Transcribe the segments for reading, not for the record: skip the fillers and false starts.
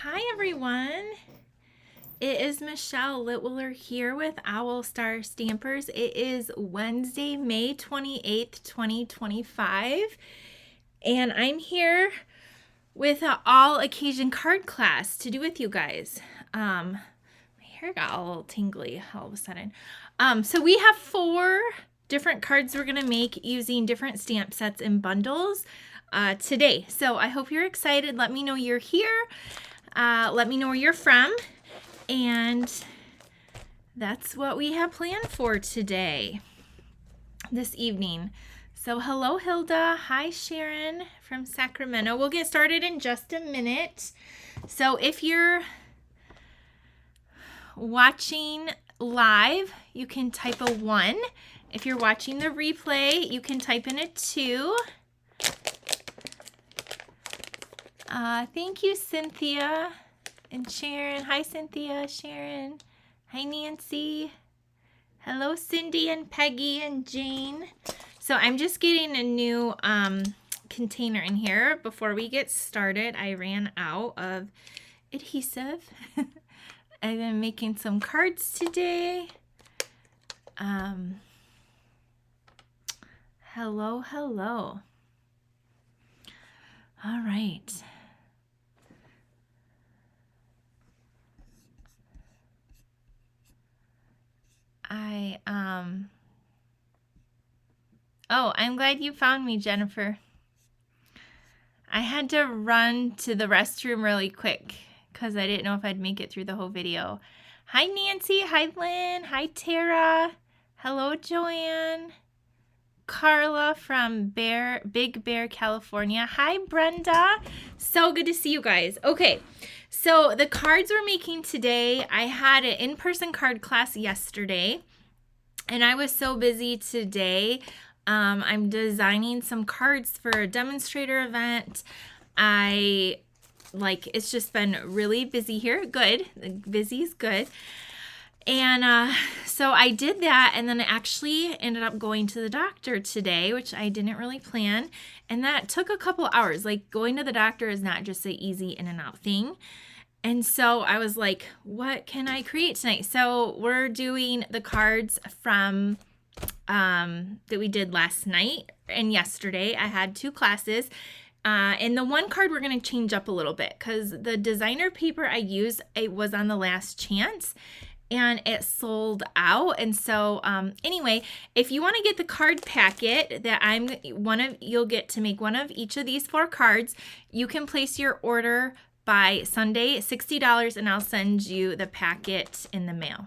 Hi everyone, it is Michelle Litwiller here with Owl Star Stampers. It is Wednesday, May 28th, 2025, and I'm here with an all occasion card class to do with you guys. My hair got a little tingly all of a sudden. So we have 4 different cards we're gonna make using different stamp sets and bundles today. So I hope you're excited. Let me know you're here. Let me know where you're from, and that's what we have planned for today, this evening. So hello Hilda, hi Sharon from Sacramento. We'll get started in just a minute. So if you're watching live, you can type a 1. If you're watching the replay, you can type in a 2. Thank you, Cynthia and Sharon. Hi, Cynthia, Sharon. Hi, Nancy. Hello, Cindy and Peggy and Jane. So I'm just getting a new container in here. Before we get started, I ran out of adhesive. I've been making some cards today. Hello, hello. All right. Oh, I'm glad you found me, Jennifer. I had to run to the restroom really quick because I didn't know if I'd make it through the whole video. Hi, Nancy. Hi, Lynn. Hi, Tara. Hello, Joanne. Carla from Big Bear, California. Hi, Brenda. So good to see you guys. Okay, so the cards we're making today, I had an in-person card class yesterday, and I was so busy today. I'm designing some cards for a demonstrator event. It's just been really busy here. Good. Busy is good. And so I did that, and then I actually ended up going to the doctor today, which I didn't really plan. And that took a couple hours. Like, going to the doctor is not just an easy in and out thing. And so I was like, what can I create tonight? So we're doing the cards from that we did last night and yesterday. I had 2 classes. And the one card we're going to change up a little bit because the designer paper I used, it was on the last chance and it sold out. And so anyway, if you want to get the card packet that you'll get to make one of each of these 4 cards. You can place your order by Sunday, $60, and I'll send you the packet in the mail.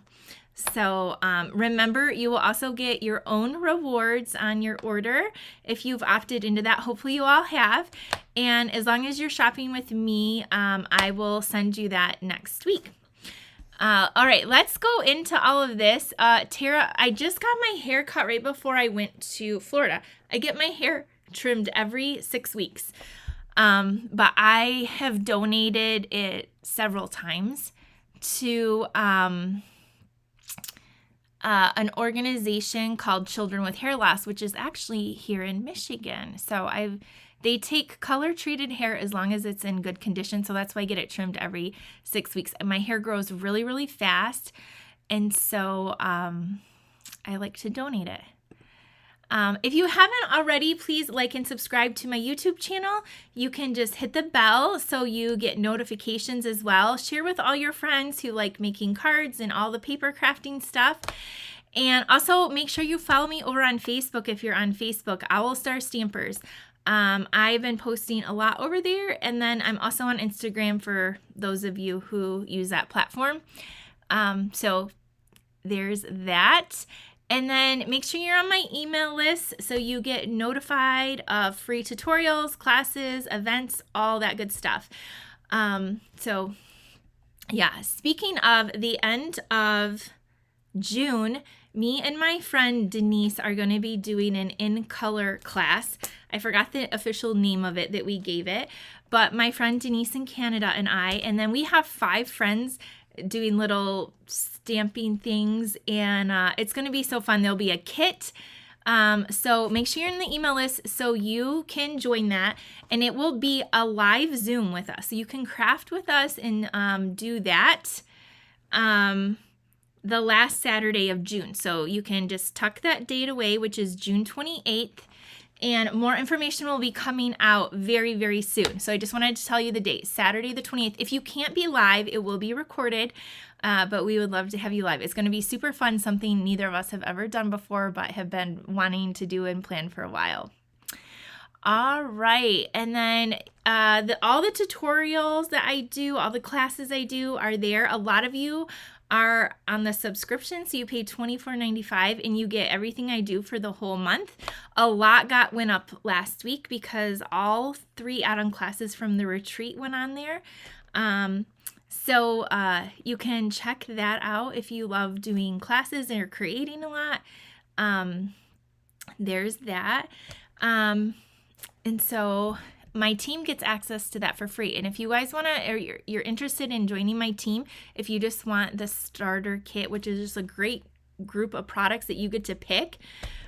So remember, you will also get your own rewards on your order if you've opted into that. Hopefully you all have. And as long as you're shopping with me, I will send you that next week. All right, let's go into all of this. Tara, I just got my hair cut right before I went to Florida. I get my hair trimmed every 6 weeks. But I have donated it several times to an organization called Children with Hair Loss, which is actually here in Michigan. So they take color treated hair as long as it's in good condition. So that's why I get it trimmed every 6 weeks. And my hair grows really, really fast. And so I like to donate it. If you haven't already, please like and subscribe to my YouTube channel. You can just hit the bell so you get notifications as well. Share with all your friends who like making cards and all the paper crafting stuff. And also make sure you follow me over on Facebook if you're on Facebook, Owl Star Stampers. I've been posting a lot over there, and then I'm also on Instagram for those of you who use that platform. So there's that. And then make sure you're on my email list so you get notified of free tutorials, classes, events, all that good stuff. So yeah, speaking of the end of June, me and my friend Denise are going to be doing an in-color class. I forgot the official name of it that we gave it, but my friend Denise in Canada and then we have 5 friends doing little stamping things, and it's going to be so fun. There'll be a kit So make sure you're in the email list so you can join that, and it will be a live Zoom with us. So you can craft with us and do that the last Saturday of June. So you can just tuck that date away, which is June 28th. And more information will be coming out very, very soon. So I just wanted to tell you the date, Saturday the 28th. If you can't be live, it will be recorded, but we would love to have you live. It's going to be super fun, something neither of us have ever done before, but have been wanting to do and plan for a while. All right, and then all the tutorials that I do, all the classes I do are there. A lot of you are on the subscription, so you pay $24.95 and you get everything I do for the whole month. A lot went up last week because all 3 add-on classes from the retreat went on there. So you can check that out if you love doing classes or creating a lot. There's that. And so my team gets access to that for free. And if you guys want to, or you're interested in joining my team, if you just want the starter kit, which is just a great group of products that you get to pick,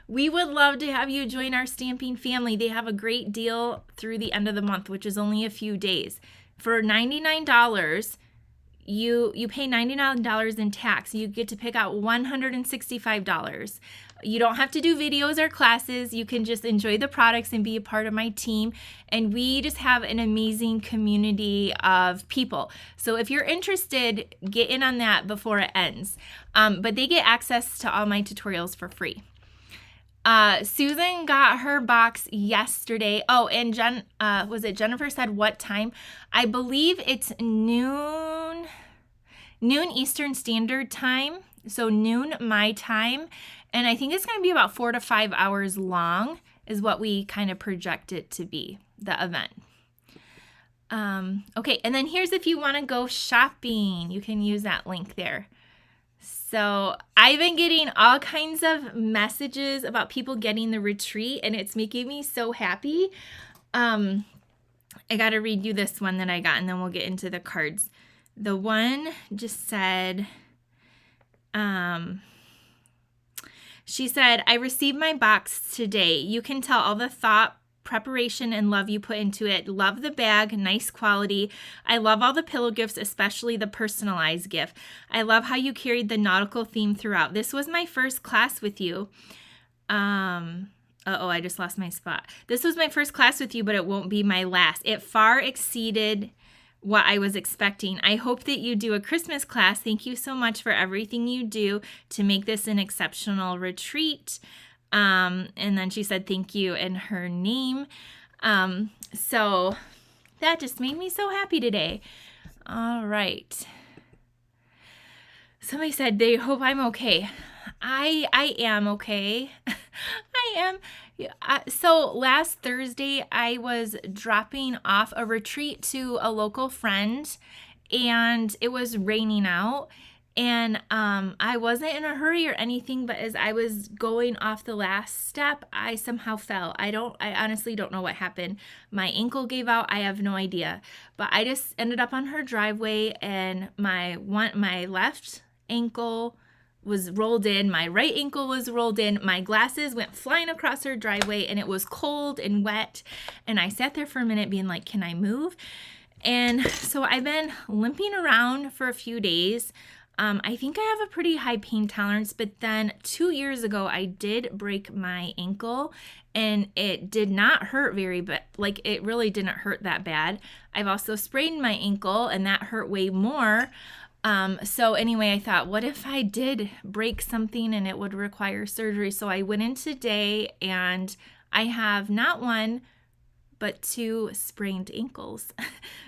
we would love to have you join our stamping family. They have a great deal through the end of the month, which is only a few days. For $99, you pay $99 in tax. You get to pick out $165. You don't have to do videos or classes. You can just enjoy the products and be a part of my team. And we just have an amazing community of people. So if you're interested, get in on that before it ends. But they get access to all my tutorials for free. Susan got her box yesterday. Oh, and Jennifer said what time? I believe it's noon Eastern Standard Time. So noon my time. And I think it's going to be about 4 to 5 hours long is what we kind of project it to be, the event. Okay, and then here's if you want to go shopping. You can use that link there. So I've been getting all kinds of messages about people getting the retreat, and it's making me so happy. I got to read you this one that I got, and then we'll get into the cards. The one just said, she said, I received my box today. You can tell all the thought, preparation, and love you put into it. Love the bag, nice quality. I love all the pillow gifts, especially the personalized gift. I love how you carried the nautical theme throughout. This was my first class with you. I just lost my spot. This was my first class with you, but it won't be my last. It far exceeded what I was expecting. I hope that you do a Christmas class. Thank you so much for everything you do to make this an exceptional retreat. And then she said thank you in her name. So that just made me so happy today. All right. Somebody said they hope I'm okay. I am okay. I am. So last Thursday, I was dropping off a retreat to a local friend, and it was raining out. And I wasn't in a hurry or anything, but as I was going off the last step, I somehow fell. I honestly don't know what happened. My ankle gave out. I have no idea. But I just ended up on her driveway, and my left ankle was rolled in. My right ankle was rolled in. My glasses went flying across her driveway, and it was cold and wet. And I sat there for a minute being like, can I move? And so I've been limping around for a few days. I think I have a pretty high pain tolerance, but then 2 years ago, I did break my ankle, and it did not hurt it really didn't hurt that bad. I've also sprained my ankle, and that hurt way more. So anyway, I thought, what if I did break something and it would require surgery? So I went in today, and I have not 1, but 2 sprained ankles.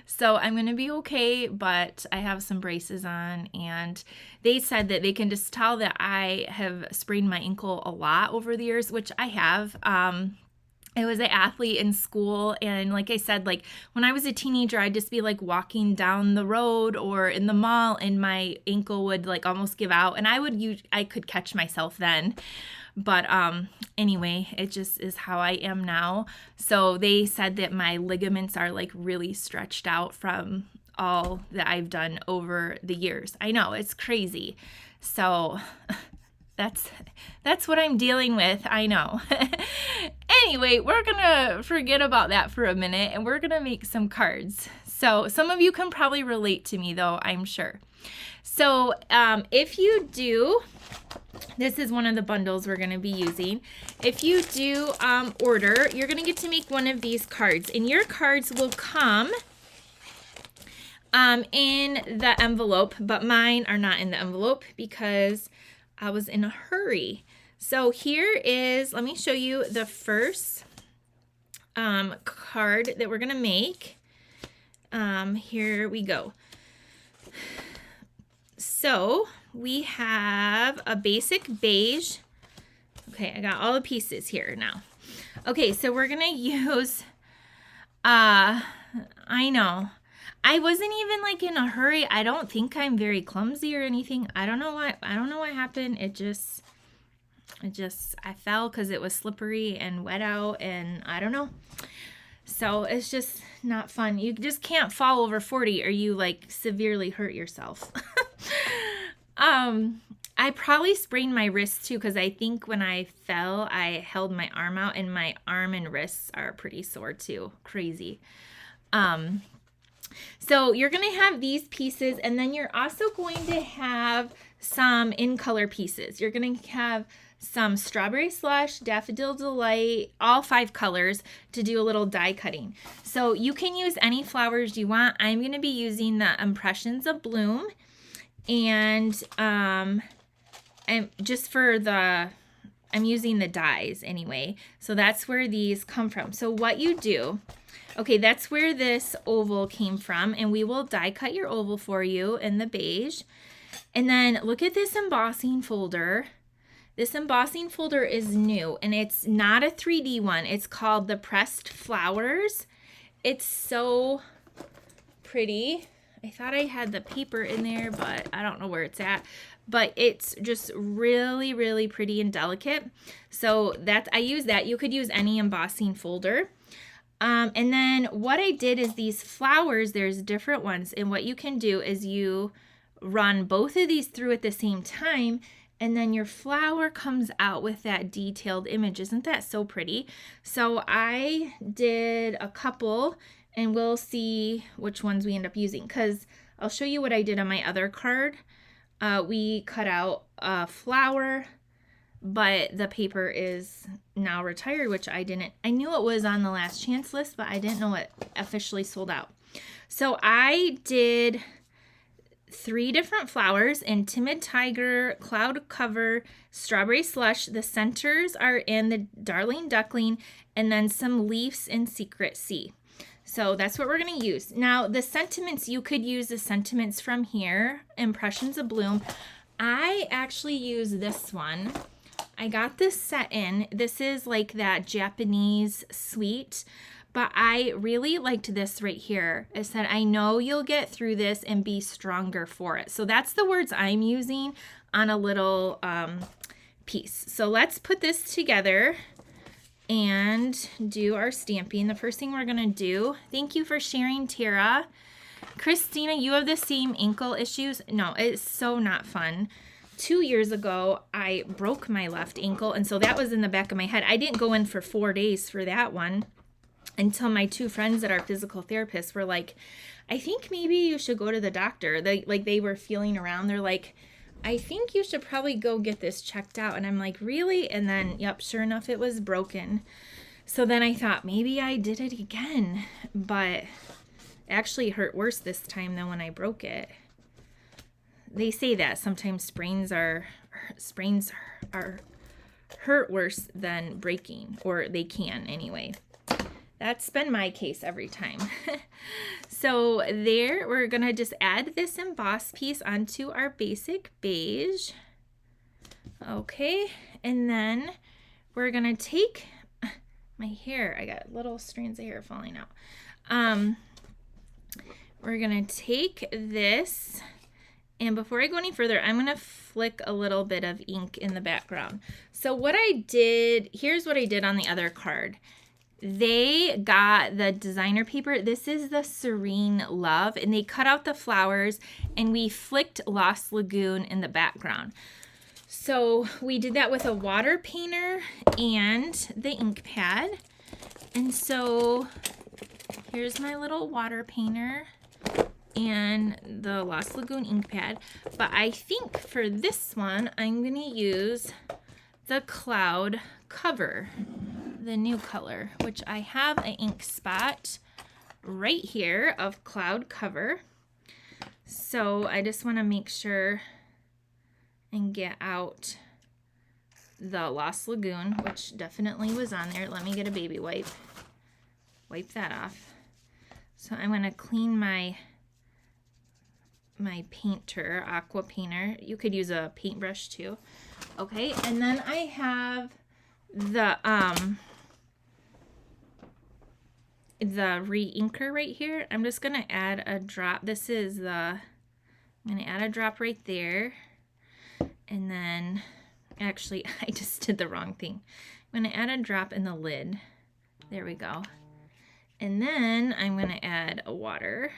So I'm going to be okay, but I have some braces on, and they said that they can just tell that I have sprained my ankle a lot over the years, which I have. I was an athlete in school, and like I said, like when I was a teenager, I'd just be like walking down the road or in the mall, and my ankle would like almost give out, and I could catch myself then. But anyway, it just is how I am now. So they said that my ligaments are like really stretched out from all that I've done over the years. I know, it's crazy. So That's what I'm dealing with, I know. Anyway, we're gonna forget about that for a minute and we're gonna make some cards. So some of you can probably relate to me though, I'm sure. So if you do, this is one of the bundles we're gonna be using. If you do order, you're gonna get to make one of these cards, and your cards will come in the envelope, but mine are not in the envelope because I was in a hurry. So here is, let me show you the first card that we're gonna make. Here we go. So we have a basic beige. Okay, I got all the pieces here now. Okay, so we're gonna use, I know, I wasn't even like in a hurry. I don't think I'm very clumsy or anything. I don't know what happened. I fell because it was slippery and wet out, and I don't know. So it's just not fun. You just can't fall over 40 or you like severely hurt yourself. I probably sprained my wrist too, because I think when I fell, I held my arm out, and my arm and wrists are pretty sore too. Crazy. So you're going to have these pieces, and then you're also going to have some in color pieces. You're going to have some Strawberry Slush, Daffodil Delight, all 5 colors to do a little die cutting. So you can use any flowers you want. I'm going to be using the Impressions of Bloom, and just for the, I'm using the dies anyway. So that's where these come from. So what you do, okay, that's where this oval came from, and we will die cut your oval for you in the beige. And then look at this embossing folder. This embossing folder is new, and it's not a 3D one. It's called the Pressed Flowers. It's so pretty. I thought I had the paper in there, but I don't know where it's at. But it's just really, really pretty and delicate. So I use that. You could use any embossing folder. And then what I did is these flowers, there's different ones. And what you can do is you run both of these through at the same time, and then your flower comes out with that detailed image. Isn't that so pretty? So I did a couple, and we'll see which ones we end up using, because I'll show you what I did on my other card. We cut out a flower, but the paper is now retired, which I knew it was on the last chance list, but I didn't know it officially sold out. So I did 3 different flowers in Timid Tiger, Cloud Cover, Strawberry Slush. The centers are in the Darling Duckling, and then some leaves in Secret Sea. So that's what we're going to use. Now, the sentiments, you could use the sentiments from here, Impressions of Bloom. I actually use this one. I got this set in. This is like that Japanese sweet, but I really liked this right here. It said, I know you'll get through this and be stronger for it. So that's the words I'm using on a little piece. So let's put this together and do our stamping. The first thing we're gonna do, thank you for sharing, Tara. Christina, you have the same ankle issues? No, it's so not fun. 2 years ago, I broke my left ankle, and so that was in the back of my head. I didn't go in for 4 days for that one until my 2 friends that are physical therapists were like, I think maybe you should go to the doctor. They were feeling around. They're like, I think you should probably go get this checked out. And I'm like, really? And then, yep, sure enough, it was broken. So then I thought maybe I did it again, but it actually hurt worse this time than when I broke it. They say that sometimes sprains are hurt worse than breaking, or they can anyway. That's been my case every time. So there, we're gonna just add this emboss piece onto our basic beige. Okay, and then we're gonna take my hair. I got little strands of hair falling out. We're gonna take this, and before I go any further, I'm gonna flick a little bit of ink in the background. So what I did, here's what I did on the other card. They got the designer paper. This is the Serene Love, and they cut out the flowers, and we flicked Lost Lagoon in the background. So we did that with a water painter and the ink pad. And so here's my little water painter and the Lost Lagoon ink pad. But I think for this one, I'm gonna use the cloud cover, the new color, which I have an ink spot right here of cloud cover. So I just wanna make sure and get out the Lost Lagoon, which definitely was on there. Let me get a baby wipe. Wipe that off. So I'm gonna clean my painter, aqua painter. You could use a paintbrush too. Okay, and then I have the re-inker right here. I'm just gonna add a drop. I'm gonna add a drop right there. And then, actually, I just did the wrong thing. I'm gonna add a drop in the lid. There we go. And then I'm gonna add a water.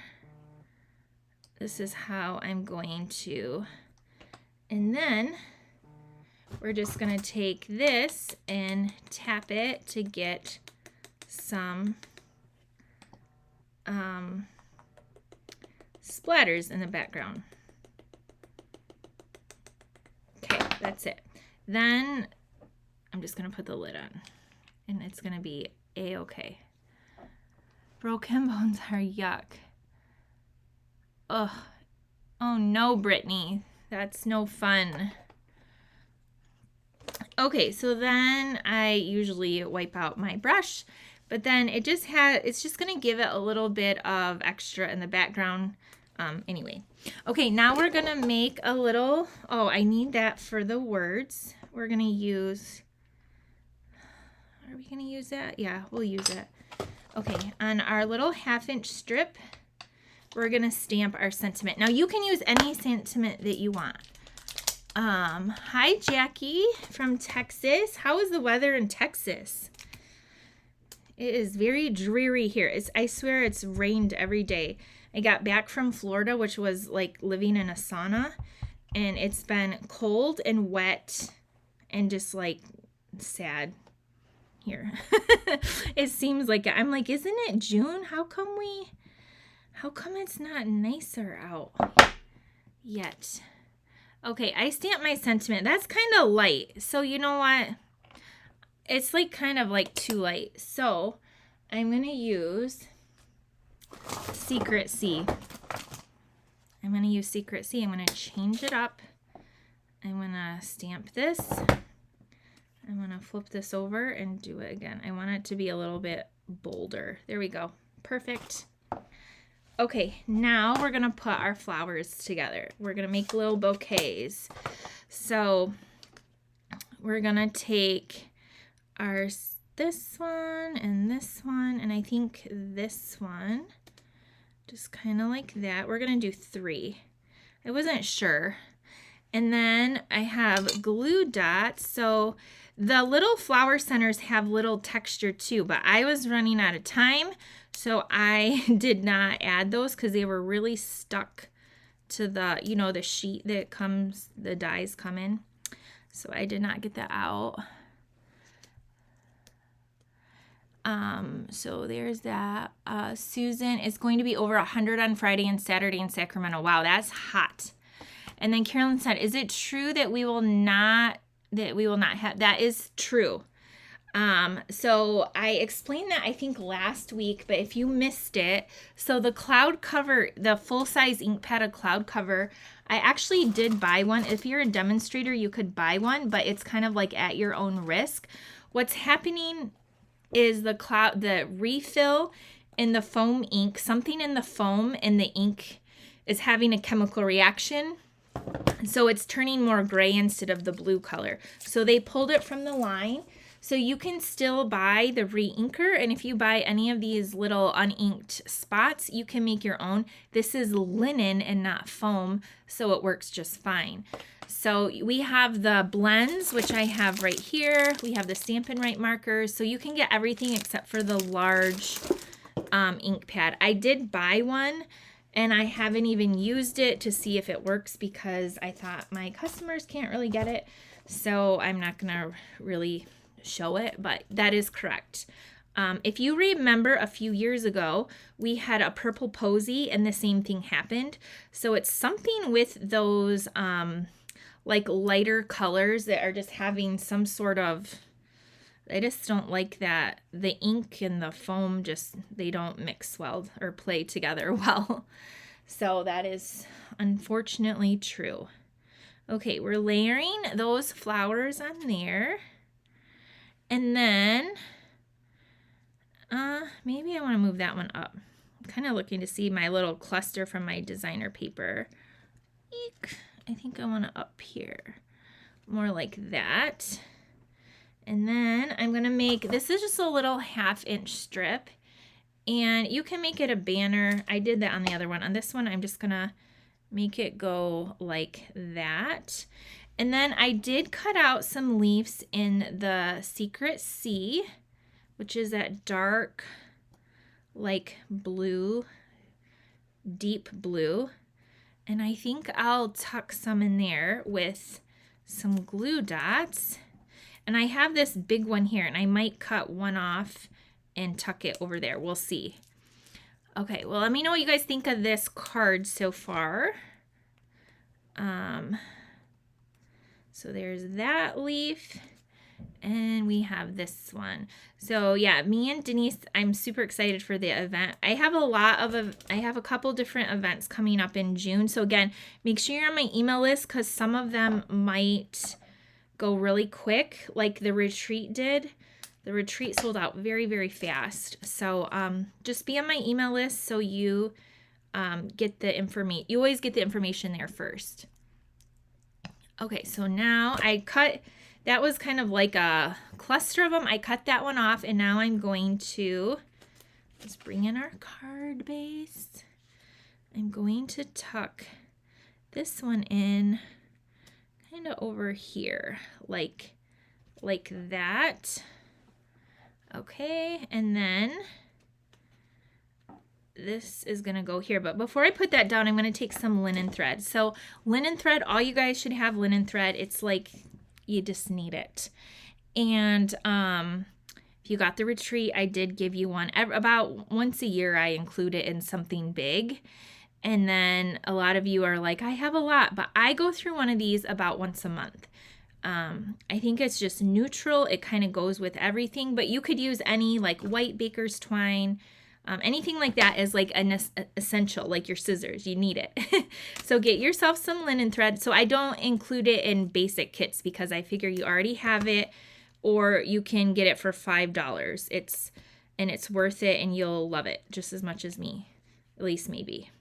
This is how I'm going to, and then we're just gonna take this and tap it to get some splatters in the background. Okay, that's it. Then I'm just gonna put the lid on and it's gonna be a-okay. Broken bones are yuck. Ugh. Oh no, Brittany. That's no fun. Okay, so then I usually wipe out my brush, but then it's just gonna give it a little bit of extra in the background. Anyway. Okay, now we're gonna make a little, I need that for the words. We're gonna use, are we gonna use that? Yeah, we'll use it. Okay, on our little 1/2-inch strip, we're gonna stamp our sentiment. Now you can use any sentiment that you want. Hi Jackie from Texas. How is the weather in Texas? It is very dreary here. I swear it's rained every day. I got back from Florida, which was like living in a sauna, and it's been cold and wet and just like sad here. It seems like I'm like, isn't it June? How come it's not nicer out yet? Okay, I stamped my sentiment. That's kind of light. So you know what? It's like kind of like too light. So I'm going to use Secret C. I'm going to use Secret C. I'm going to change it up. I'm going to stamp this. I'm going to flip this over and do it again. I want it to be a little bit bolder. There we go. Perfect. Okay, now we're going to put our flowers together. We're going to make little bouquets. So we're going to take this one, and I think this one, just kind of like that. We're going to do 3. I wasn't sure. And then I have glue dots. So the little flower centers have little texture too, but I was running out of time, so I did not add those because they were really stuck to the, the sheet that the dies come in. So I did not get that out. So there's that. Susan is going to be over 100 on Friday and Saturday in Sacramento. Wow, that's hot. And then Carolyn said, is it true that we will not have, that is true. So I explained that I think last week, but if you missed it, so the cloud cover, the full-size ink pad cloud cover, I actually did buy one. If you're a demonstrator, you could buy one, but it's kind of like at your own risk. What's happening is the refill in the foam ink, something in the foam and the ink is having a chemical reaction. So it's turning more gray instead of the blue color. So they pulled it from the line. So you can still buy the re-inker, and if you buy any of these little uninked spots, you can make your own. This is linen and not foam, so it works just fine. So we have the blends, which I have right here. We have the Stampin' Right markers, so you can get everything except for the large ink pad. I did buy one, And I haven't even used it to see if it works because I thought my customers can't really get it. So I'm not going to really show it, but that is correct. If you remember a few years ago, we had a purple posy and the same thing happened. So it's something with those like lighter colors that are just having some sort of, I just don't like that. The ink and the foam just, they don't mix well or play together well. So that is unfortunately true. Okay, we're layering those flowers on there. And then maybe I want to move that one up. I'm kind of looking to see my little cluster from my designer paper. Eek. I think I want to up here. More like that. And then I'm going to make, this is just a little 1/2-inch strip. And you can make it a banner. I did that on the other one. On this one, I'm just going to make it go like that. And then I did cut out some leaves in the Secret Sea, which is that dark, like blue, deep blue. And I think I'll tuck some in there with some glue dots. And I have this big one here, and I might cut one off and tuck it over there. We'll see. Okay, well, let me know what you guys think of this card so far. So there's that leaf, and we have this one. So yeah, me and Denise, I'm super excited for the event. I have a couple different events coming up in June. So again, make sure you're on my email list because some of them might go really quick, like the retreat did. The retreat sold out very, very fast. So just be on my email list so you get the information. You always get the information there first. Okay, so now I cut, that was kind of like a cluster of them. I cut that one off, and now I'm going to, let's bring in our card base. I'm going to tuck this one in kind of over here, like that. Okay, and then this is gonna go here, but before I put that down, I'm gonna take some linen thread. So linen thread, all you guys should have linen thread. It's like you just need it. And if you got the retreat, I did give you one. About once a year I include it in something big. And then a lot of you are like, I have a lot, but I go through one of these about once a month. I think it's just neutral. It kind of goes with everything, but you could use any like white baker's twine. Anything like that is like an essential, like your scissors. You need it. So get yourself some linen thread. So I don't include it in basic kits because I figure you already have it, or you can get it for $5. It's worth it, and you'll love it just as much as me, at least maybe.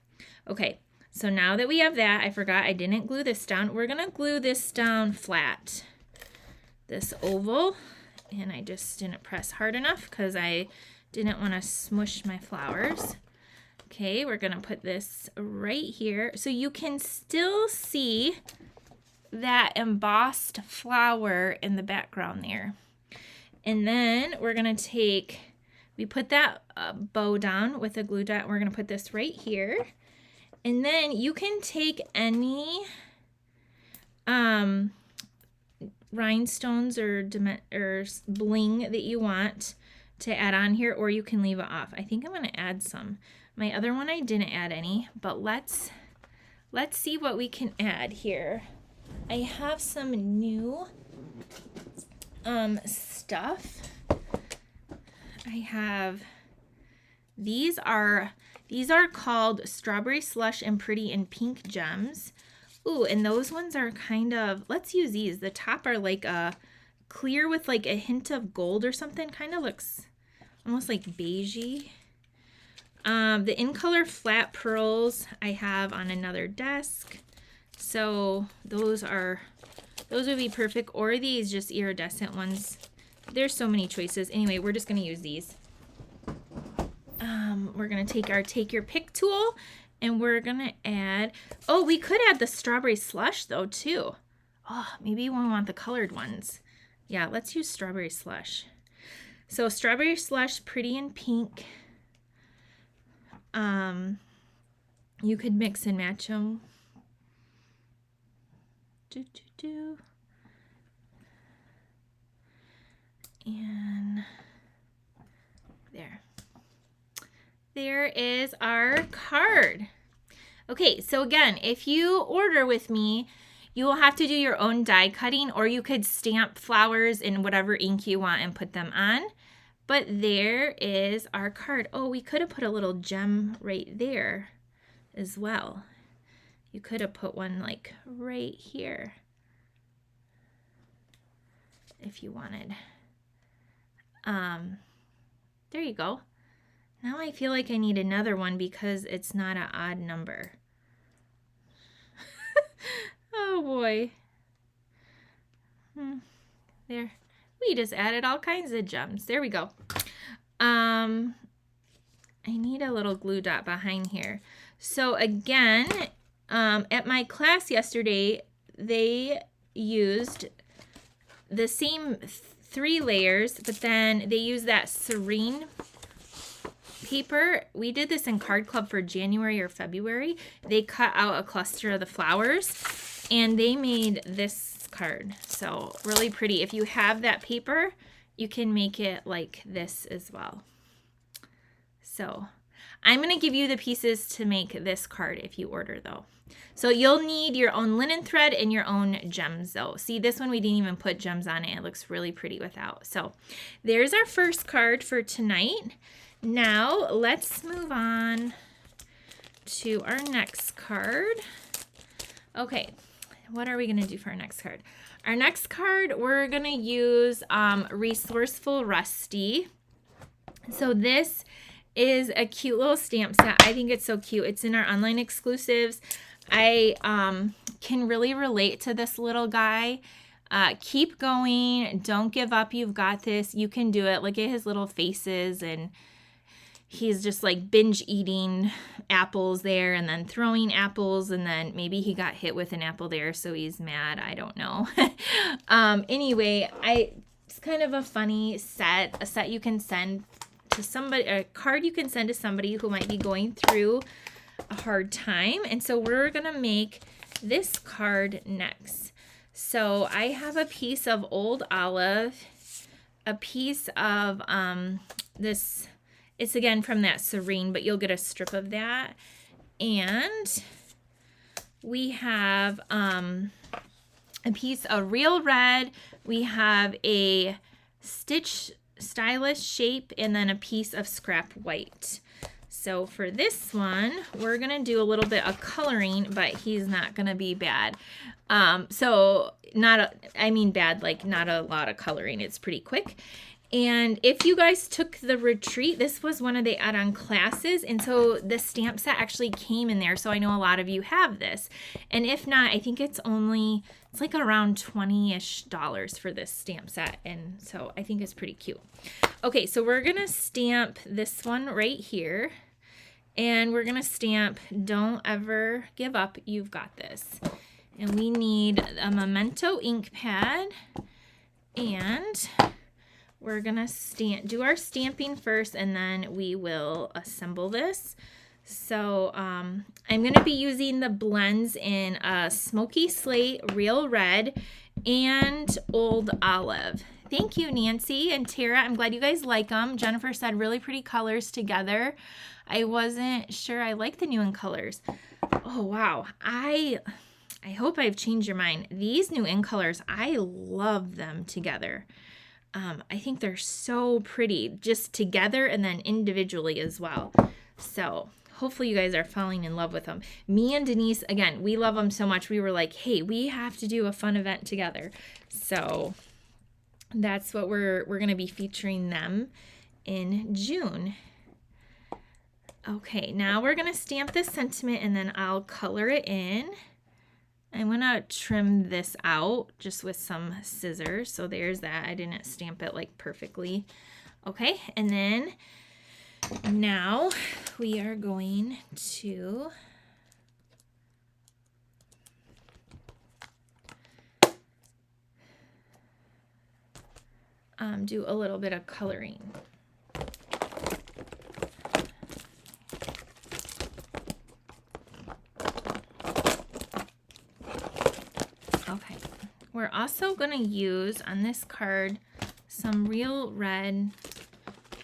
Okay, so now that we have that, I forgot I didn't glue this down. We're gonna glue this down flat, this oval, and I just didn't press hard enough because I didn't want to smush my flowers. Okay, we're gonna put this right here so you can still see that embossed flower in the background there. And then we're gonna take, we put that bow down with a glue dot. We're gonna put this right here. And then you can take any rhinestones or bling that you want to add on here, or you can leave it off. I think I'm going to add some. My other one I didn't add any, but let's see what we can add here. I have some new stuff. I have, these are called Strawberry Slush and Pretty in Pink Gems. Ooh, and those ones are kind of, let's use these. The top are like a clear with like a hint of gold or something. Kind of looks almost like beigey. The In Color Flat Pearls I have on another desk. So those would be perfect. Or these just iridescent ones. There's so many choices. Anyway, we're just going to use these. We're going to take our Take Your Pick tool, and we're going to add, oh, we could add the Strawberry Slush though too. Oh, maybe we want the colored ones. Yeah, let's use Strawberry Slush. So Strawberry Slush, Pretty in Pink. You could mix and match them. And there. There is our card. Okay, so again, if you order with me, you will have to do your own die cutting, or you could stamp flowers in whatever ink you want and put them on. But there is our card. Oh, we could have put a little gem right there as well. You could have put one like right here if you wanted. There you go. Now I feel like I need another one because it's not an odd number. Oh boy. There. We just added all kinds of gems. There we go. I need a little glue dot behind here. So again, at my class yesterday, they used the same 3 layers, but then they used that Serene paper. We did this in Card Club for January or February. They cut out a cluster of the flowers and they made this card. So really pretty. If you have that paper, you can make it like this as well. So I'm going to give you the pieces to make this card if you order though. So you'll need your own linen thread and your own gems though. See, this one we didn't even put gems on it. It looks really pretty without. So there's our first card for tonight. Now let's move on to our next card. Okay, what are we going to do for our next card? Our next card, we're going to use Resourceful Rusty. So this is a cute little stamp set. I think it's so cute. It's in our online exclusives. I can really relate to this little guy. Keep going. Don't give up. You've got this. You can do it. Look at his little faces, and he's just like binge eating apples there and then throwing apples, and then maybe he got hit with an apple there, so he's mad. I don't know. Anyway, it's kind of a funny set, a set you can send to somebody, a card you can send to somebody who might be going through a hard time. And so we're going to make this card next. So I have a piece of old olive, a piece of this, it's again from that Serene, but you'll get a strip of that. And we have a piece of real red. We have a stitch stylish shape, and then a piece of scrap white. So for this one, we're going to do a little bit of coloring, but he's not going to be bad. So I mean bad, like not a lot of coloring. It's pretty quick. And if you guys took the retreat, this was one of the add-on classes. And so the stamp set actually came in there. So I know a lot of you have this. And if not, I think it's like around $20-ish for this stamp set. And so I think it's pretty cute. Okay, so we're going to stamp this one right here. And we're going to stamp, don't ever give up, you've got this. And we need a Memento ink pad. And we're going to do our stamping first, and then we will assemble this. So I'm going to be using the blends in Smoky Slate, Real Red, and Old Olive. Thank you, Nancy and Tara. I'm glad you guys like them. Jennifer said really pretty colors together. I wasn't sure I like the new in colors. Oh, wow. I hope I've changed your mind. These new in colors, I love them together. I think they're so pretty just together and then individually as well. So hopefully you guys are falling in love with them. Me and Denise, again, we love them so much. We were like, hey, we have to do a fun event together. So that's what we're going to be featuring them in June. Okay, now we're going to stamp this sentiment, and then I'll color it in. I'm going to trim this out just with some scissors. So there's that. I didn't stamp it like perfectly. Okay, and then now we are going to do a little bit of coloring. we're also going to use on this card some real red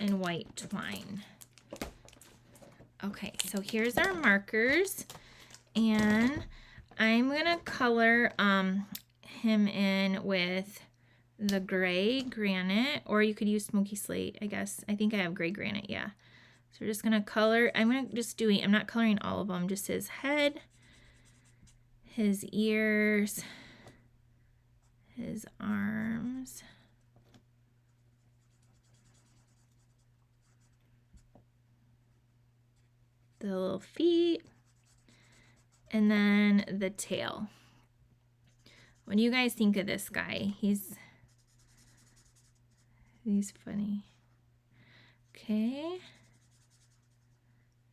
and white twine. Okay, so here's our markers, and I'm going to color him in with the gray granite, or you could use smoky slate, I guess. I think I have gray granite, yeah. So we're just going to color, I'm not coloring all of them, just his head, his ears, his arms, the little feet, and then the tail. What do you guys think of this guy? He's funny. Okay.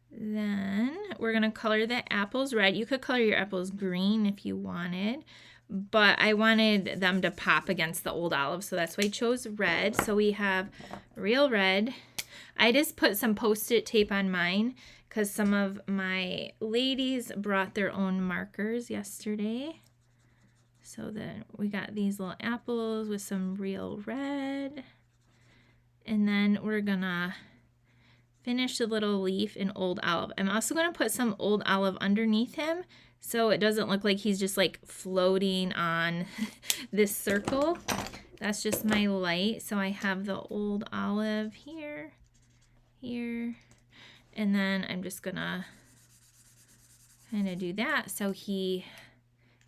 Then we're going to color the apples red. You could color your apples green if you wanted, but I wanted them to pop against the old olive, so that's why I chose red. So we have real red. I just put some Post-it tape on mine because some of my ladies brought their own markers yesterday. So then we got these little apples with some real red. And then we're gonna finish the little leaf in old olive. I'm also gonna put some old olive underneath him so it doesn't look like he's just like floating on this circle. That's just my light. So I have the old olive here, and then I'm just gonna kind of do that so he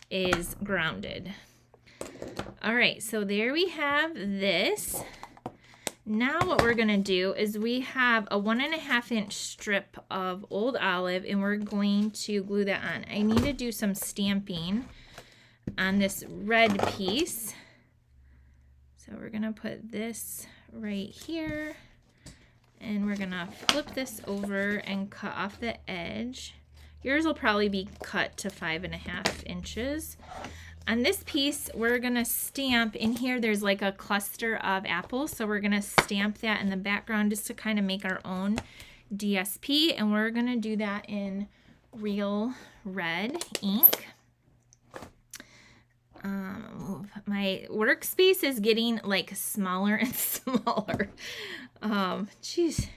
is grounded. All right, so there we have this. Now what we're gonna do is we have a 1.5 inch strip of old olive, and we're going to glue that on. I need to do some stamping on this red piece. So we're gonna put this right here, and we're gonna flip this over and cut off the edge. Yours will probably be cut to 5.5 inches. On this piece, we're gonna stamp in here. There's like a cluster of apples, so we're gonna stamp that in the background just to kind of make our own DSP, and we're gonna do that in real red ink. My workspace is getting like smaller and smaller. Geez,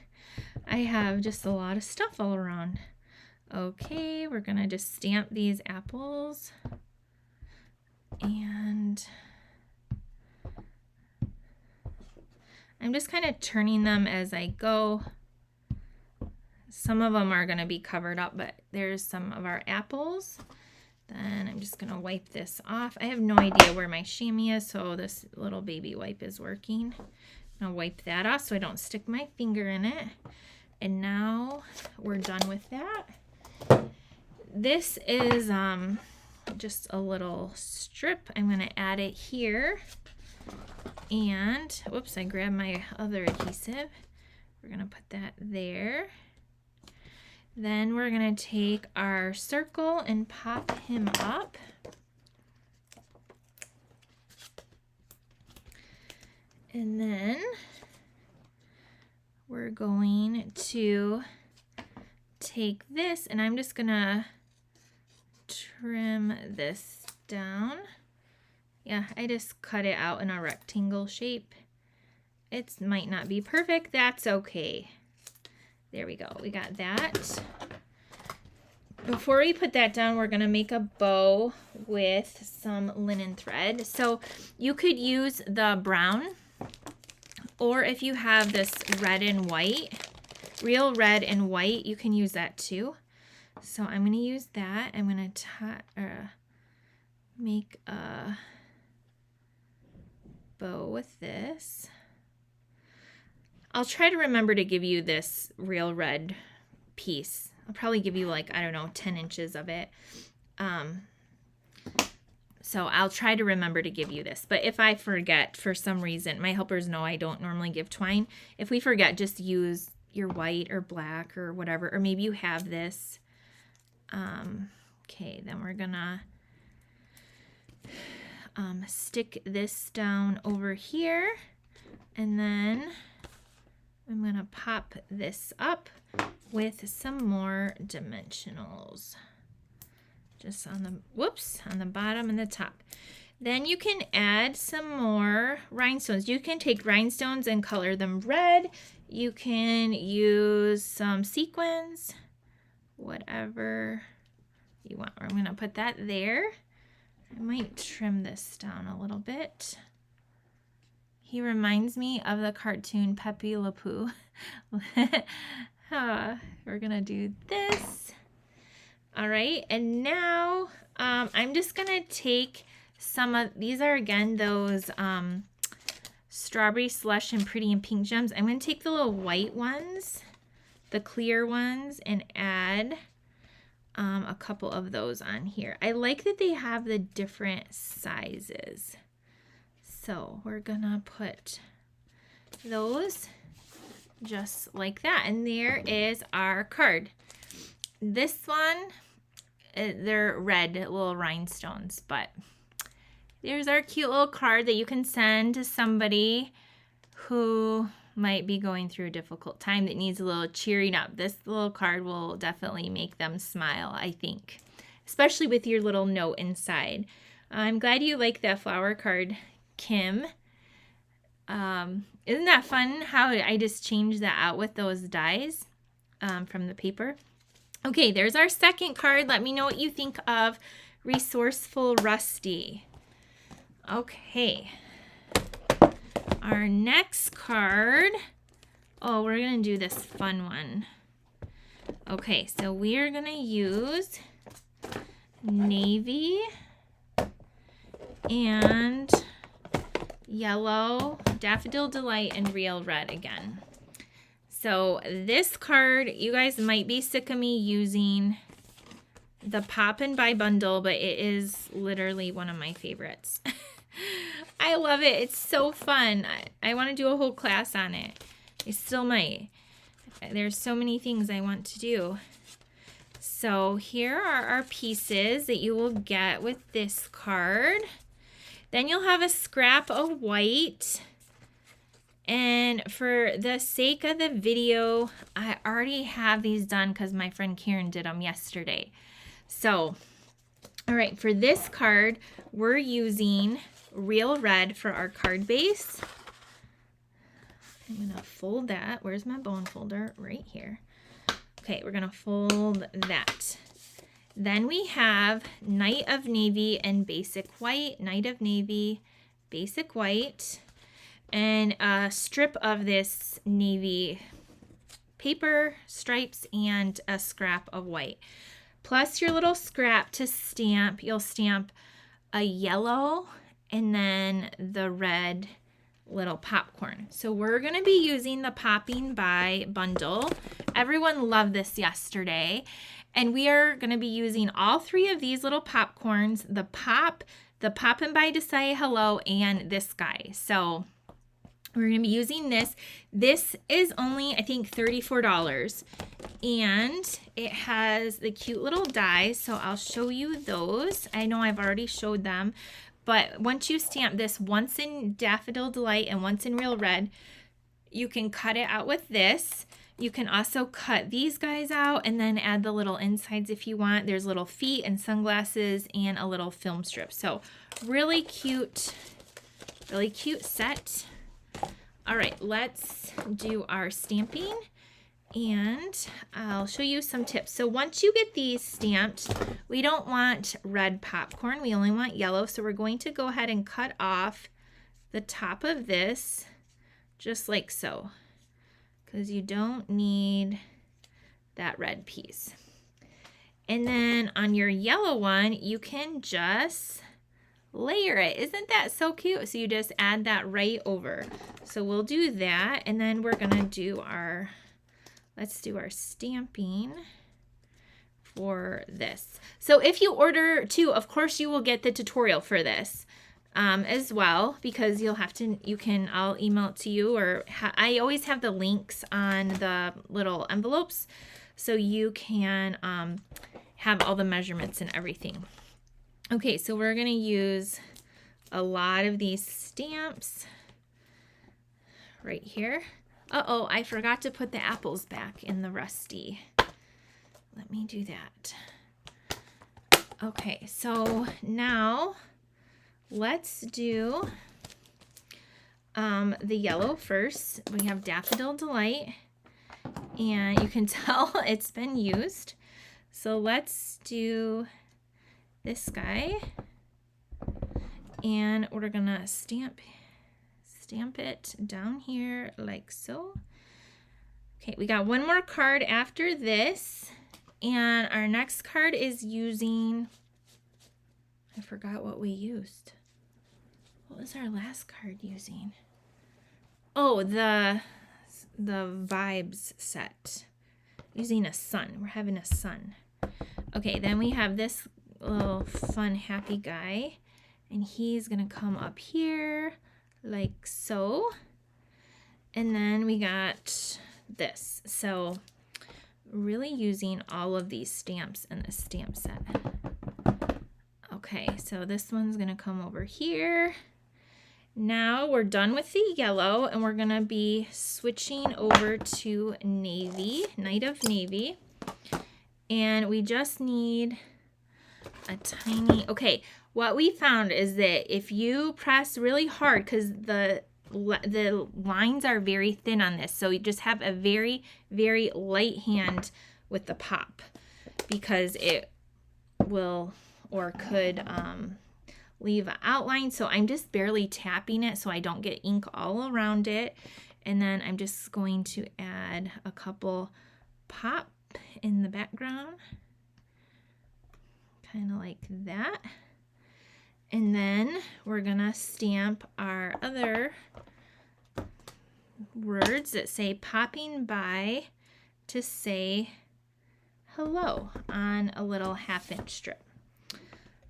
I have just a lot of stuff all around. Okay, we're gonna just stamp these apples. And I'm just kind of turning them as I go. Some of them are going to be covered up, but there's some of our apples. Then I'm just going to wipe this off. I have no idea where my chamois is, so this little baby wipe is working. I'm going to wipe that off so I don't stick my finger in it. And now we're done with that. This is just a little strip. I'm going to add it here, and whoops, I grabbed my other adhesive. We're going to put that there. Then we're going to take our circle and pop him up. And then we're going to take this, and I'm just going to trim this down. Yeah, I just cut it out in a rectangle shape. It might not be perfect. That's okay. There we go. We got that. Before we put that down, we're going to make a bow with some linen thread. So you could use the brown, or if you have this red and white, real red and white, you can use that too. So I'm going to use that. I'm going to make a bow with this. I'll try to remember to give you this real red piece. I'll probably give you like, I don't know, 10 inches of it. So I'll try to remember to give you this. But if I forget for some reason, my helpers know I don't normally give twine. If we forget, just use your white or black or whatever. Or maybe you have this. Okay, then we're gonna stick this down over here, and then I'm gonna pop this up with some more dimensionals just on the, whoops, on the bottom and the top. Then you can add some more rhinestones. You can take rhinestones and color them red. You can use some sequins, whatever you want. I'm gonna put that there. I might trim this down a little bit. He reminds me of the cartoon Pepe Le Pew. We're gonna do this. All right, and now I'm just gonna take some of, these are again those strawberry slush and pretty and pink gems. I'm gonna take the little white ones, the clear ones, and add a couple of those on here. I like that they have the different sizes. So we're gonna put those just like that. And there is our card. This one, they're red little rhinestones, but there's our cute little card that you can send to somebody who might be going through a difficult time that needs a little cheering up. This little card will definitely make them smile, I think, especially with your little note inside. I'm glad you like that flower card, Kim. Isn't that fun how I just changed that out with those dies from the paper? Okay, there's our second card. Let me know what you think of Resourceful Rusty. Okay. Our next card, oh, we're going to do this fun one. Okay, so we are going to use navy and yellow, Daffodil Delight, and Real Red again. So this card, you guys might be sick of me using the Poppin By Bundle, but it is literally one of my favorites. I love it. It's so fun. I want to do a whole class on it. I still might. There's so many things I want to do. So here are our pieces that you will get with this card. Then you'll have a scrap of white. And for the sake of the video, I already have these done because my friend Karen did them yesterday. So, all right, for this card, we're using Real Red for our card base. I'm going to fold that. Where's my bone folder? Right here. Okay, we're going to fold that. Then we have Night of Navy and Basic White. Night of Navy, Basic White. And a strip of this navy paper, stripes, and a scrap of white. Plus your little scrap to stamp. You'll stamp a yellow and then the red little popcorn. So we're going to be using the Poppin By Bundle. Everyone loved this yesterday. And we are going to be using all three of these little popcorns, the Poppin By to say hello, and this guy. So we're going to be using this. This is only, I think, $34. And it has the cute little dies. So I'll show you those. I know I've already showed them. But once you stamp this, once in Daffodil Delight and once in Real Red, you can cut it out with this. You can also cut these guys out and then add the little insides if you want. There's little feet and sunglasses and a little film strip. So really cute set. All right, let's do our stamping and I'll show you some tips. So once you get these stamped, we don't want red popcorn. We only want yellow. So we're going to go ahead and cut off the top of this just like so, because you don't need that red piece. And then on your yellow one, you can just layer it. Isn't that so cute? So you just add that right over. So we'll do that, and then we're gonna do our, let's do our stamping for this. So if you order too, of course you will get the tutorial for this as well, because you'll have to, I'll email it to you, or I always have the links on the little envelopes so you can have all the measurements and everything. Okay, so we're going to use a lot of these stamps right here. Uh-oh, I forgot to put the apples back in the Rusty. Let me do that. Okay, so now let's do the yellow first. We have Daffodil Delight, and you can tell it's been used. So let's do this guy, and we're gonna stamp it down here like so. Okay, we got one more card after this, and our next card is using, I forgot what we used. What was our last card using? Oh, the vibes set. Using a sun. We're having a sun. Okay, then we have this little fun happy guy, and he's gonna come up here like so. And then we got this. So really using all of these stamps in this stamp set. Okay, so this one's gonna come over here. Now we're done with the yellow, and we're gonna be switching over to navy, Night of Navy. And we just need a tiny, okay, what we found is that if you press really hard, because the lines are very thin on this, so you just have a very, very light hand with the pop, because it will or could leave an outline. So I'm just barely tapping it so I don't get ink all around it. And then I'm just going to add a couple pop in the background, kind of like that. And then we're gonna stamp our other words that say Poppin By to say hello on a little 1/2" strip.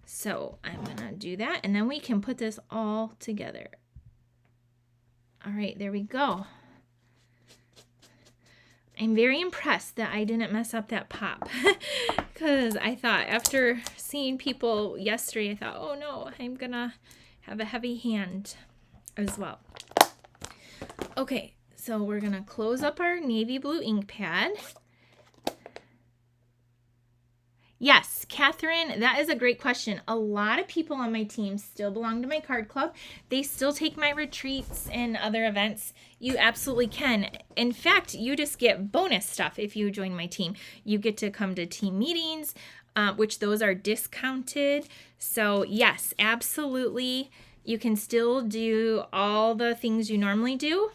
So I'm gonna do that, and then we can put this all together. All right, there we go. I'm very impressed that I didn't mess up that pop, because I thought after seeing people yesterday, I thought, oh no, I'm gonna have a heavy hand as well. Okay, so we're gonna close up our navy blue ink pad. Yes, Catherine, that is a great question. A lot of people on my team still belong to my card club. They still take my retreats and other events. You absolutely can. In fact, you just get bonus stuff if you join my team. You get to come to team meetings, which those are discounted. So yes, absolutely. You can still do all the things you normally do,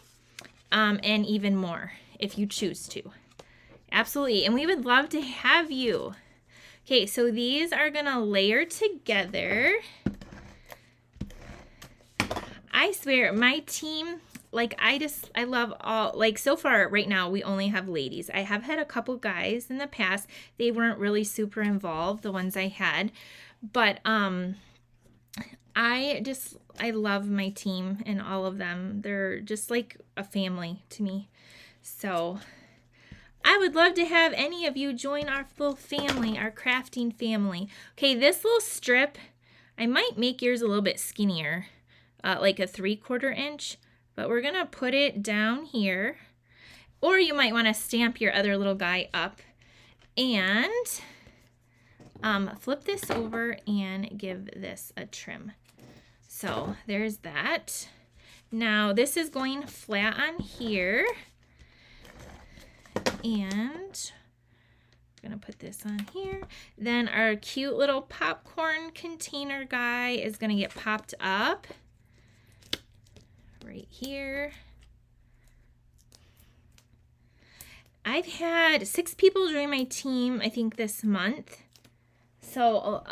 and even more if you choose to. Absolutely. And we would love to have you. Okay, so these are gonna layer together. I swear, my team, like I love all, like so far right now we only have ladies. I have had a couple guys in the past. They weren't really super involved, the ones I had. But I love my team and all of them. They're just like a family to me. So I would love to have any of you join our little family, our crafting family. Okay, this little strip, I might make yours a little bit skinnier, like a 3/4 inch, but we're gonna put it down here. Or you might wanna stamp your other little guy up and flip this over and give this a trim. So there's that. Now this is going flat on here. And I'm gonna put this on here. Then our cute little popcorn container guy is gonna get popped up right here. I've had 6 people join my team, I think, this month. So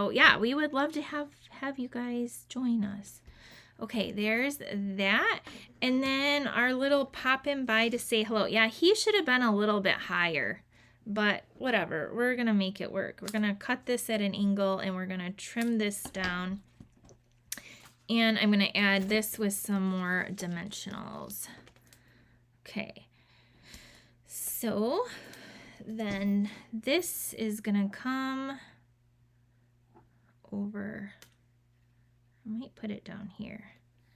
yeah, we would love to have you guys join us. Okay, there's that. And then our little Poppin By to say hello. Yeah, he should have been a little bit higher, but whatever. We're going to make it work. We're going to cut this at an angle, and we're going to trim this down. And I'm going to add this with some more dimensionals. Okay. So then this is going to come over. I might put it down here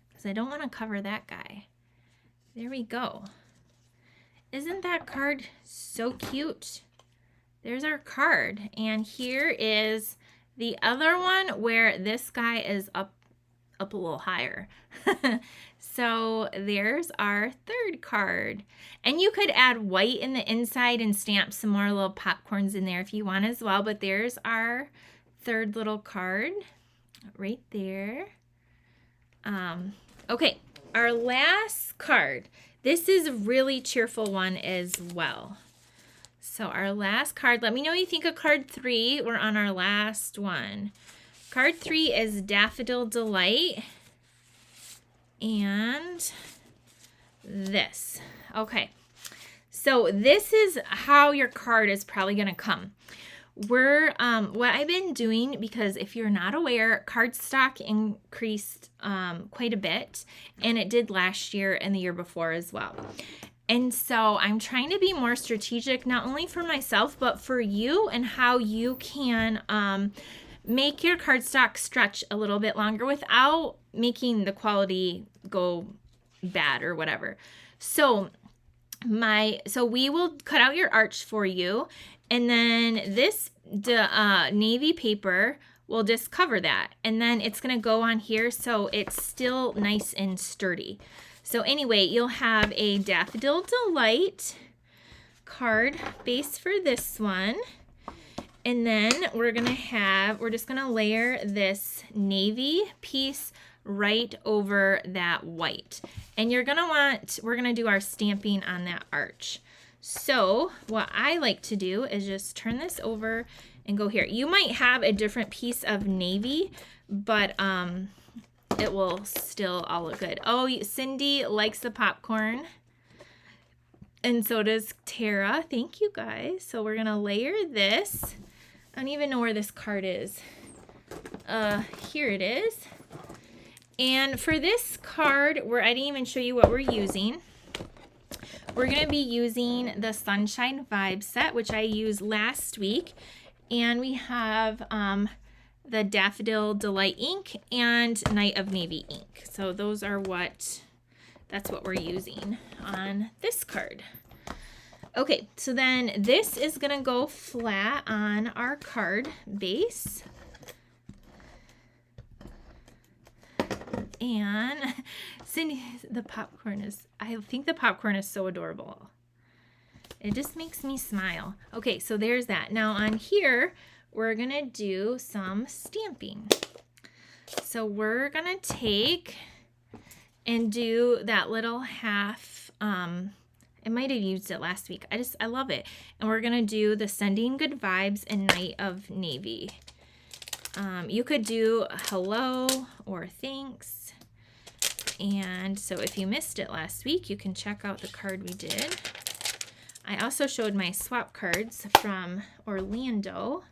because I don't want to cover that guy. There we go. Isn't that card so cute? There's our card, and here is the other one where this guy is up a little higher. So there's our third card. And you could add white in the inside and stamp some more little popcorns in there if you want as well. But there's our third little card right there. Okay, our last card. This is a really cheerful one as well. So our last card, let me know what you think of card 3. We're on our last one. Card 3 is Daffodil Delight. And this. Okay. So this is how your card is probably going to come. What I've been doing, because if you're not aware, cardstock increased quite a bit, and it did last year and the year before as well. And so I'm trying to be more strategic, not only for myself, but for you, and how you can make your cardstock stretch a little bit longer without making the quality go bad or whatever. So we will cut out your arch for you, and then this navy paper will just cover that, and then it's going to go on here so it's still nice and sturdy. So anyway, you'll have a Daffodil Delight card base for this one. And then we're just gonna layer this navy piece right over that white. And we're gonna do our stamping on that arch. So what I like to do is just turn this over and go here. You might have a different piece of navy, but it will still all look good. Oh, Cindy likes the popcorn. And so does Tara. Thank you guys. So we're gonna layer this. I don't even know where this card is. Here it is. And for this card, I didn't even show you what we're using. We're going to be using the Sunshine Vibe set, which I used last week. And we have the Daffodil Delight ink and Night of Navy ink. So that's what we're using on this card. Okay, so then this is going to go flat on our card base. And Cindy, I think the popcorn is so adorable. It just makes me smile. Okay, so there's that. Now on here, we're going to do some stamping. So we're going to take and do that little half, I might have used it last week. I love it. And we're going to do the Sending Good Vibes and Night of Navy. You could do hello or thanks. And so if you missed it last week, you can check out the card we did. I also showed my swap cards from Orlando.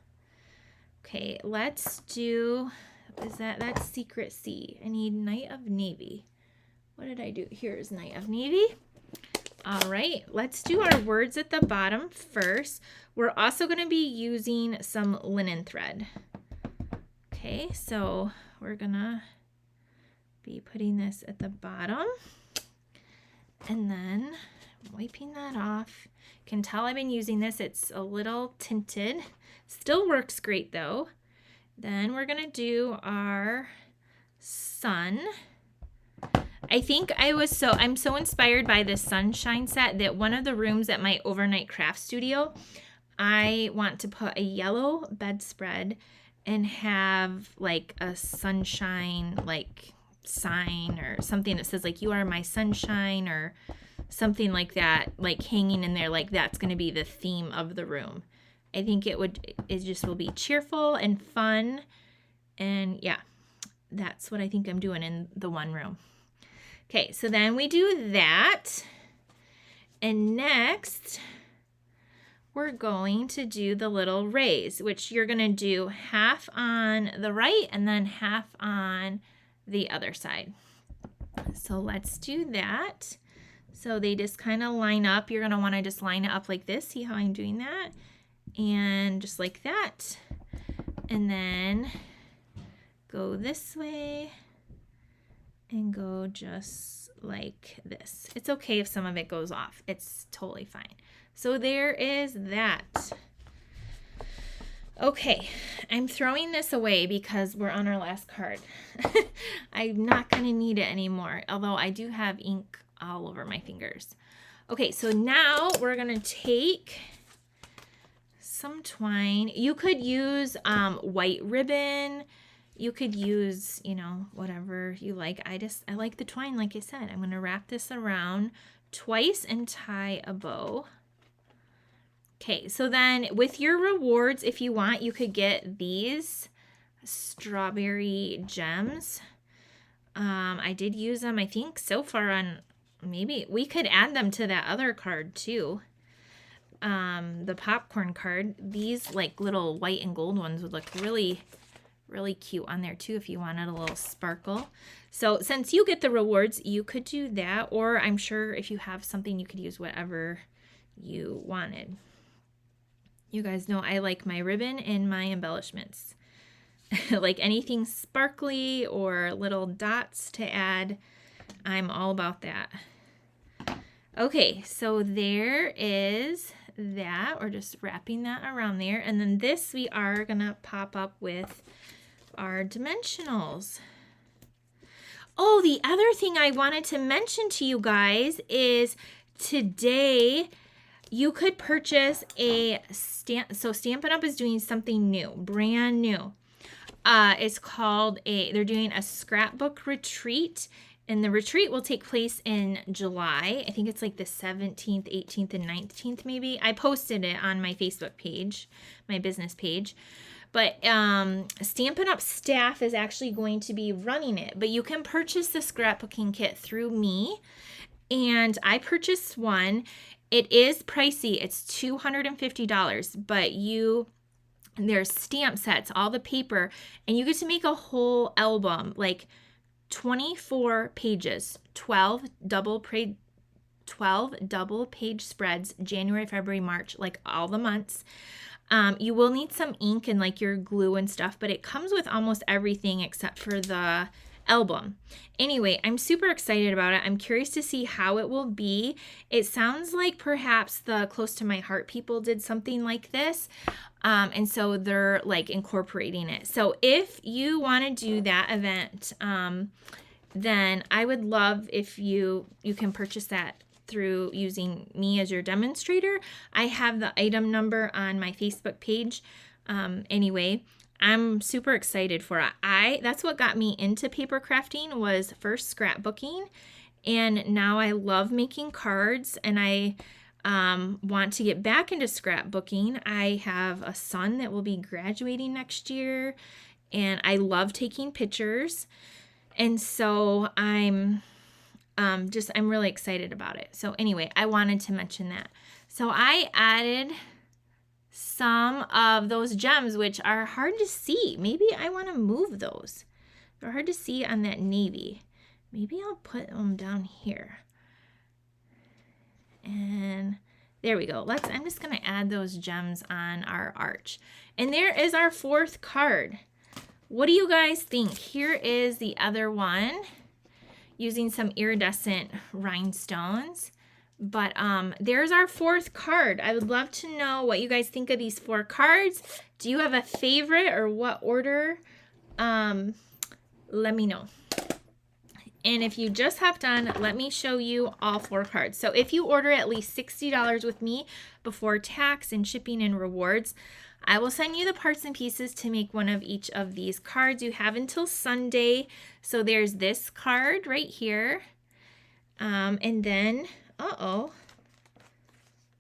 Okay, let's do, that's Secret Sea. I need Night of Navy. What did I do? Here's Night of Navy. All right, let's do our words at the bottom first. We're also going to be using some linen thread. Okay, so we're going to be putting this at the bottom and then wiping that off. You can tell I've been using this. It's a little tinted. Still works great though. Then we're going to do our sun. I think I'm so inspired by this sunshine set that one of the rooms at my overnight craft studio, I want to put a yellow bedspread and have like a sunshine like sign or something that says like, you are my sunshine, or something like that, like hanging in there, like that's going to be the theme of the room. I think it just will be cheerful and fun. And yeah, that's what I think I'm doing in the one room. Okay, so then we do that. And next, we're going to do the little rays, which you're going to do half on the right and then half on the other side. So let's do that. So they just kind of line up. You're going to want to just line it up like this. See how I'm doing that? And just like that. And then go this way and go just like this. It's okay if some of it goes off. It's totally fine. So there is that. Okay, I'm throwing this away because we're on our last card. I'm not going to need it anymore, although I do have ink all over my fingers. Okay, so now we're going to take some twine. You could use white ribbon. You could use, you know, whatever you like. I like the twine, like I said. I'm going to wrap this around twice and tie a bow. Okay, so then with your rewards, if you want, you could get these strawberry gems. I did use them, I think, so far on, maybe we could add them to that other card too. The popcorn card. These like little white and gold ones would look really, really cute on there too if you wanted a little sparkle. So since you get the rewards, you could do that, or I'm sure if you have something, you could use whatever you wanted. You guys know I like my ribbon and my embellishments. Like anything sparkly or little dots to add, I'm all about that. Okay, so there is that. We're just wrapping that around there. And then this we are going to pop up with our dimensionals. Oh, the other thing I wanted to mention to you guys is today you could purchase a stamp. So Stampin' Up is doing something new, brand new. It's called they're doing a scrapbook retreat, and the retreat will take place in July. I think it's like the 17th, 18th, and 19th maybe. I posted it on my Facebook page, my business page. But Stampin' Up staff is actually going to be running it. But you can purchase the scrapbooking kit through me. And I purchased one. It is pricey. It's $250. But there's stamp sets, all the paper. And you get to make a whole album, like 24 pages, 12 double page spreads, January, February, March, like all the months. You will need some ink and like your glue and stuff, but it comes with almost everything except for the album. Anyway, I'm super excited about it. I'm curious to see how it will be. It sounds like perhaps the Close to My Heart people did something like this. And so they're like incorporating it. So if you want to do that event, then I would love if you can purchase that through using me as your demonstrator. I have the item number on my Facebook page. Anyway, I'm super excited for it. That's what got me into paper crafting, was first scrapbooking, and now I love making cards, and I want to get back into scrapbooking. I have a son that will be graduating next year, and I love taking pictures, and so I'm really excited about it. So anyway, I wanted to mention that. So I added some of those gems, which are hard to see. Maybe I want to move those. They're hard to see on that navy. Maybe I'll put them down here. And there we go. I'm just going to add those gems on our arch. And there is our fourth card. What do you guys think? Here is the other one, using some iridescent rhinestones. But there's our fourth card. I would love to know what you guys think of these 4 cards. Do you have a favorite, or what order? Let me know. And if you just hopped on, let me show you all 4 cards. So if you order at least $60 with me before tax and shipping and rewards, I will send you the parts and pieces to make one of each of these cards. You have until Sunday. So there's this card right here. And then,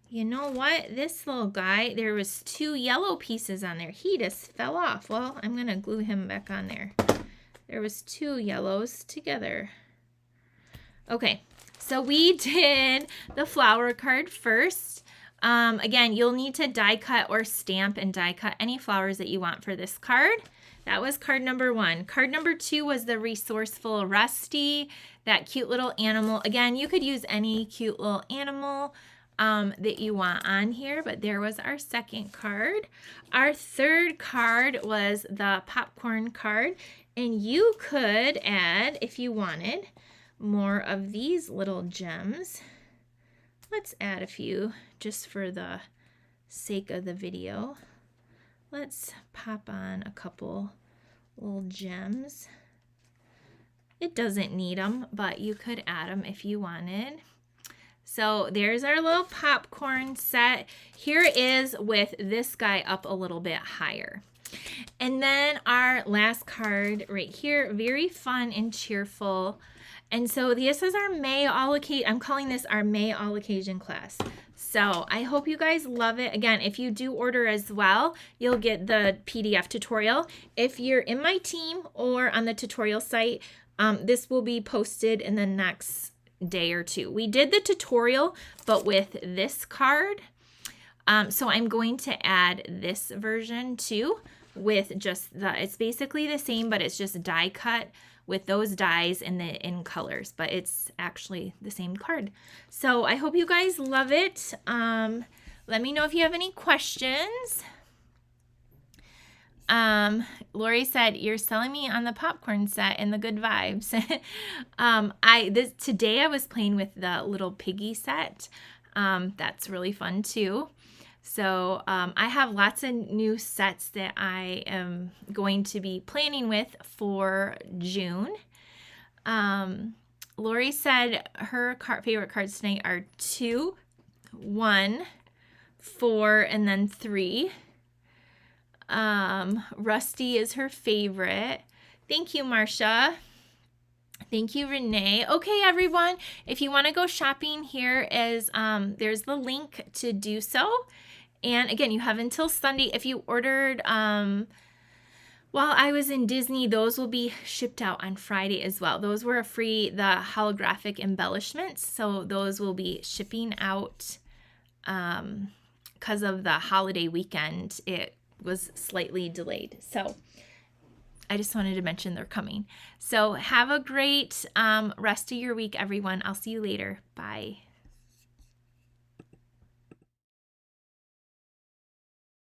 you know what? This little guy, there was 2 yellow pieces on there. He just fell off. Well, I'm going to glue him back on there. There was 2 yellows together. Okay, so we did the flower card first. Again, you'll need to die cut or stamp and die cut any flowers that you want for this card. That was card number 1. Card number 2 was the Resourceful Rusty, that cute little animal. Again, you could use any cute little animal that you want on here, but there was our second card. Our third card was the popcorn card, and you could add, if you wanted, more of these little gems. Let's add a few just for the sake of the video. let's pop on a couple little gems. It doesn't need them, but you could add them if you wanted. So there's our little popcorn set. Here is with this guy up a little bit higher. And then our last card right here, very fun and cheerful. And so this is our May all occasion. I'm calling this our May all occasion class. So I hope you guys love it. Again, if you do order as well, you'll get the PDF tutorial. If you're in my team or on the tutorial site, this will be posted in the next day or two. We did the tutorial, but with this card. So I'm going to add this version too with just it's basically the same, but it's just die cut with those dies in colors, but it's actually the same card. So I hope you guys love it. Let me know if you have any questions. Lori said, you're selling me on the popcorn set and the good vibes. Today I was playing with the little piggy set. That's really fun too. So I have lots of new sets that I am going to be planning with for June. Lori said her favorite cards tonight are 2, 1, 4, and then 3. Rusty is her favorite. Thank you, Marcia. Thank you, Renee. Okay, everyone, if you want to go shopping, here is there's the link to do so. And again, you have until Sunday. If you ordered while I was in Disney, those will be shipped out on Friday as well. Those were free, the holographic embellishments. So those will be shipping out because of the holiday weekend. It was slightly delayed. So I just wanted to mention they're coming. So have a great rest of your week, everyone. I'll see you later. Bye.